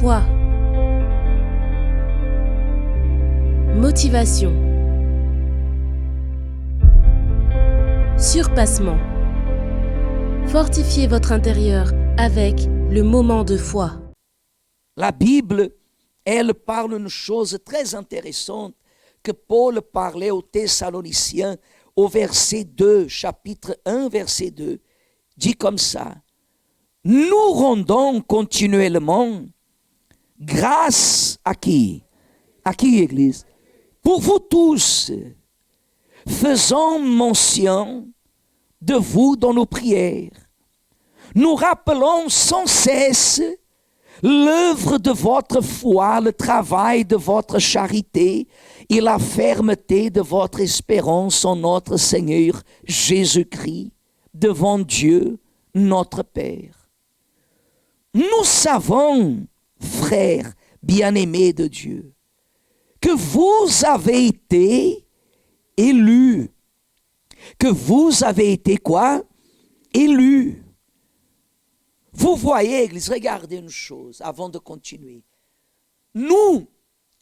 Foi. Motivation. Surpassement. Fortifiez votre intérieur avec le moment de foi. La Bible, elle parle d'une chose très intéressante que Paul parlait aux Thessaloniciens au verset 2, chapitre 1, verset 2, dit comme ça: nous rendons continuellement grâce à qui? À qui, Église? Pour vous tous, faisons mention de vous dans nos prières. Nous rappelons sans cesse l'œuvre de votre foi, le travail de votre charité et la fermeté de votre espérance en notre Seigneur Jésus-Christ devant Dieu, notre Père. Nous savons, frères bien-aimés de Dieu, que vous avez été élus. Que vous avez été quoi? Élus. Vous voyez, Église, regardez une chose avant de continuer. Nous,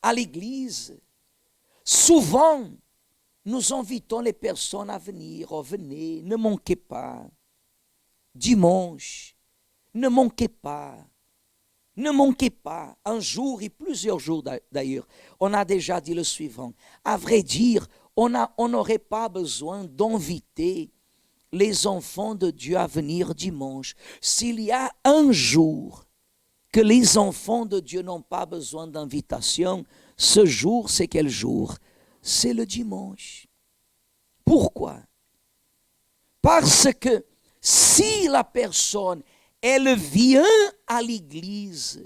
à l'Église, souvent, nous invitons les personnes à venir. Oh, venez, ne manquez pas. Dimanche, ne manquez pas. Ne manquez pas. Un jour et plusieurs jours d'ailleurs, on a déjà dit le suivant. À vrai dire, on n'aurait pas besoin d'inviter les enfants de Dieu à venir dimanche. S'il y a un jour que les enfants de Dieu n'ont pas besoin d'invitation, ce jour, c'est quel jour? C'est le dimanche. Pourquoi? Parce que si la personne, elle vient à l'église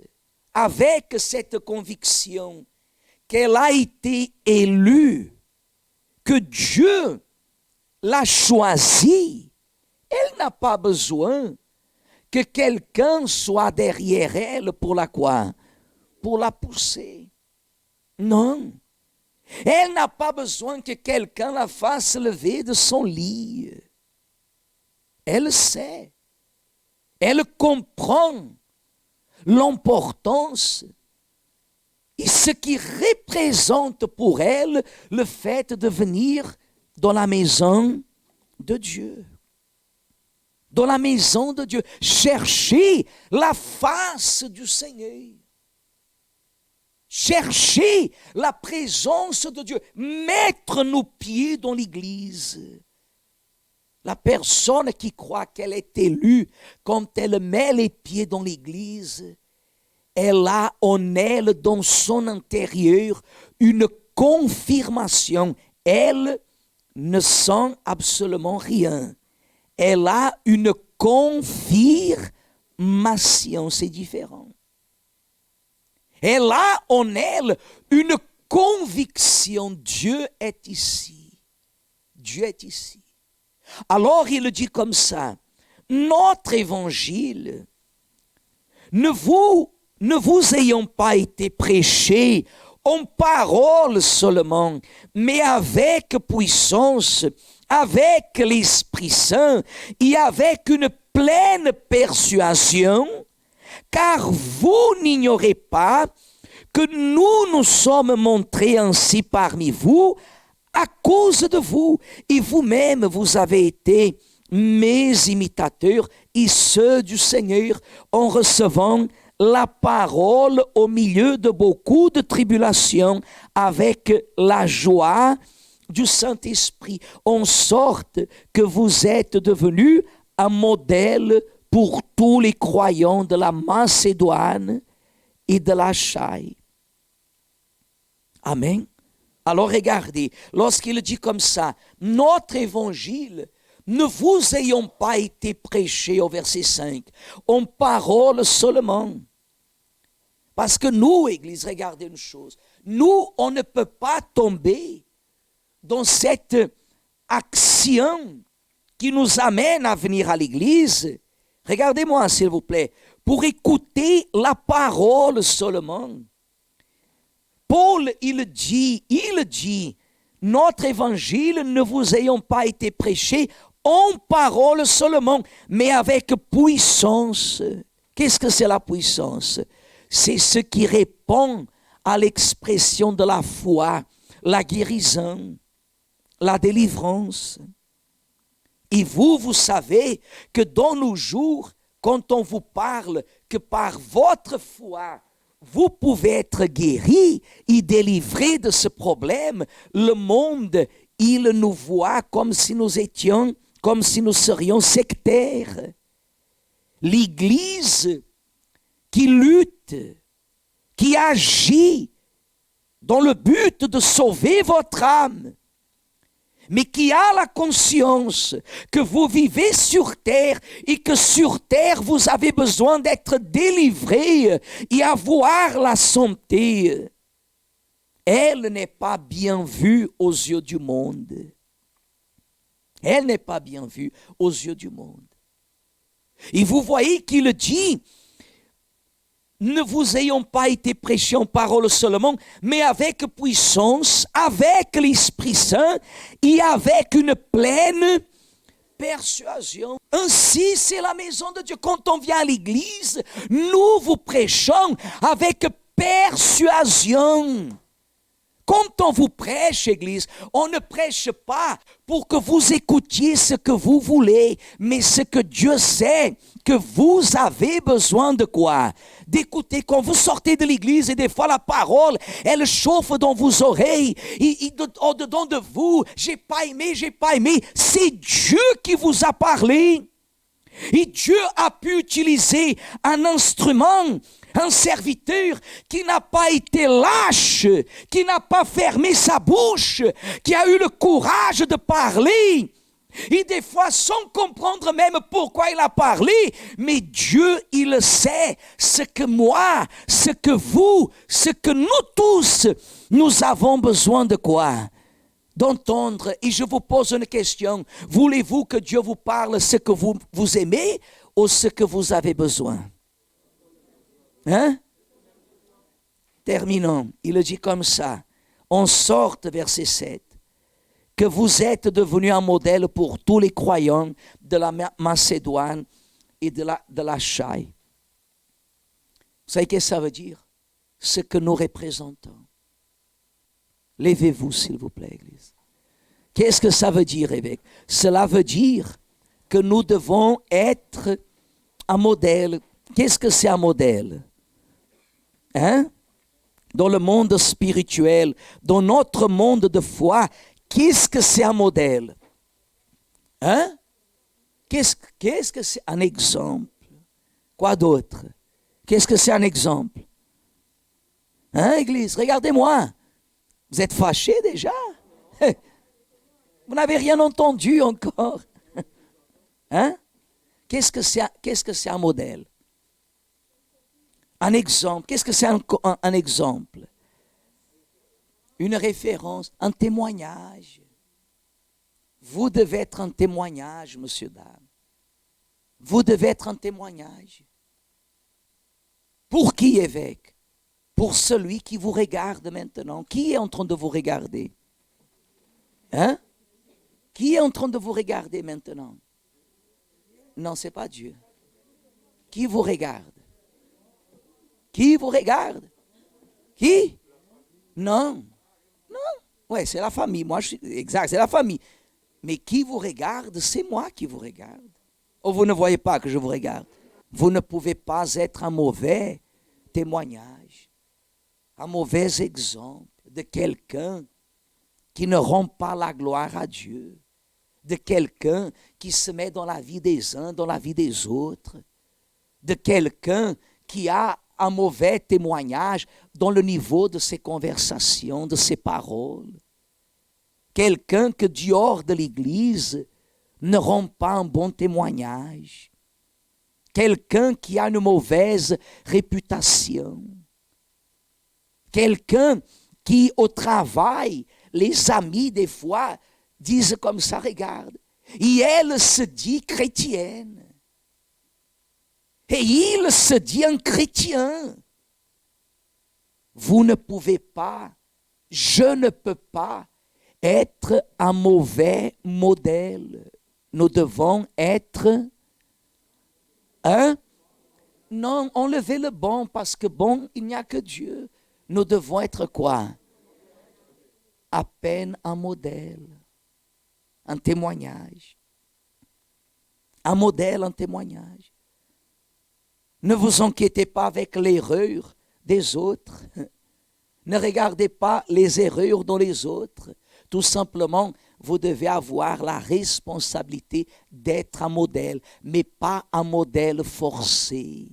avec cette conviction qu'elle a été élue, que Dieu l'a choisie, elle n'a pas besoin que quelqu'un soit derrière elle pour la quoi? Pour la pousser. Non. Elle n'a pas besoin que quelqu'un la fasse lever de son lit. Elle sait. Elle comprend l'importance et ce qui représente pour elle le fait de venir dans la maison de Dieu. Dans la maison de Dieu. Chercher la face du Seigneur. Chercher la présence de Dieu. Mettre nos pieds dans l'église. La personne qui croit qu'elle est élue, quand elle met les pieds dans l'église, elle a en elle, dans son intérieur, une confirmation. Elle ne sent absolument rien. Elle a une confirmation, c'est différent. Elle a en elle une conviction. Dieu est ici. Dieu est ici. Alors il dit comme ça: notre évangile ne vous ayant pas été prêché en parole seulement, mais avec puissance, avec l'Esprit Saint et avec une pleine persuasion, car vous n'ignorez pas que nous sommes montrés ainsi parmi vous à cause de vous, et vous-même vous avez été mes imitateurs et ceux du Seigneur en recevant la parole au milieu de beaucoup de tribulations avec la joie du Saint-Esprit, en sorte que vous êtes devenus un modèle pour tous les croyants de la Macédoine et de l'Achaïe. Amen. Alors regardez, lorsqu'il dit comme ça, notre évangile ne vous ayant pas été prêché au verset 5, en parole seulement. Parce que nous, Église, regardez une chose, nous, on ne peut pas tomber dans cette action qui nous amène à venir à l'Église. Regardez-moi, s'il vous plaît, pour écouter la parole seulement. Paul, il dit, notre évangile ne vous ayant pas été prêché en parole seulement, mais avec puissance. Qu'est-ce que c'est la puissance? c'est ce qui répond à l'expression de la foi, la guérison, la délivrance. Et vous savez que dans nos jours, quand on vous parle que par votre foi, vous pouvez être guéri et délivré de ce problème, le monde, il nous voit comme si nous serions sectaires. L'Église qui lutte, qui agit dans le but de sauver votre âme, mais qui a la conscience que vous vivez sur terre et que sur terre vous avez besoin d'être délivré et avoir la santé, elle n'est pas bien vue aux yeux du monde. Elle n'est pas bien vue aux yeux du monde. Et vous voyez qu'il dit, ne vous ayons pas été prêchés en parole seulement, mais avec puissance, avec l'Esprit Saint et avec une pleine persuasion. Ainsi, c'est la maison de Dieu. Quand on vient à l'église, nous vous prêchons avec persuasion. Quand on vous prêche, Église, on ne prêche pas pour que vous écoutiez ce que vous voulez, mais ce que Dieu sait que vous avez besoin de quoi? D'écouter. Quand vous sortez de l'église et des fois la parole, elle chauffe dans vos oreilles, au-dedans de vous, j'ai pas aimé. C'est Dieu qui vous a parlé. Et Dieu a pu utiliser un instrument, un serviteur qui n'a pas été lâche, qui n'a pas fermé sa bouche, qui a eu le courage de parler. Et des fois, sans comprendre même pourquoi il a parlé, mais Dieu, il sait ce que moi, ce que vous, ce que nous tous, nous avons besoin de quoi? D'entendre. Et je vous pose une question. Voulez-vous que Dieu vous parle ce que vous aimez ou ce que vous avez besoin? Hein? Terminons. Il dit comme ça. On sort, verset 7. Que vous êtes devenus un modèle pour tous les croyants de la Macédoine et de l'Achaïe. Vous savez ce que ça veut dire? Ce que nous représentons. Levez-vous, s'il vous plaît, Église. Qu'est-ce que ça veut dire, évêque? Cela veut dire que nous devons être un modèle. Qu'est-ce que c'est un modèle? Hein? Dans le monde spirituel, dans notre monde de foi, qu'est-ce que c'est un modèle? Hein? Qu'est-ce que c'est un exemple? Quoi d'autre? Qu'est-ce que c'est un exemple? Hein, Église? Regardez-moi. Vous êtes fâchés déjà? Vous n'avez rien entendu encore. Hein? Qu'est-ce que c'est un modèle? Un exemple. Qu'est-ce que c'est un exemple? Une référence, un témoignage. Vous devez être un témoignage, monsieur, dame. Vous devez être un témoignage. Pour qui, évêque? Pour celui qui vous regarde maintenant. Qui est en train de vous regarder? Hein? Qui est en train de vous regarder maintenant? Non, ce n'est pas Dieu. Qui vous regarde? Qui vous regarde? Qui? Non. Oui, c'est la famille. Moi, exact, c'est la famille. Mais qui vous regarde, c'est moi qui vous regarde. Oh, vous ne voyez pas que je vous regarde. Vous ne pouvez pas être un mauvais témoignage, un mauvais exemple de quelqu'un qui ne rend pas la gloire à Dieu, de quelqu'un qui se met dans la vie des uns, dans la vie des autres, de quelqu'un qui a un mauvais témoignage dans le niveau de ses conversations, de ses paroles. Quelqu'un que dehors de l'Église ne rend pas un bon témoignage. Quelqu'un qui a une mauvaise réputation. Quelqu'un qui au travail, les amis des fois disent comme ça, regarde, et elle se dit chrétienne. Et il se dit un chrétien. Vous ne pouvez pas, je ne peux pas être un mauvais modèle. Nous devons être Non, enlevez le bon parce que bon, il n'y a que Dieu. Nous devons être quoi? À peine un modèle, un témoignage. Un modèle, un témoignage. Ne vous inquiétez pas avec l'erreur des autres. Ne regardez pas les erreurs dans les autres. Tout simplement, vous devez avoir la responsabilité d'être un modèle, mais pas un modèle forcé.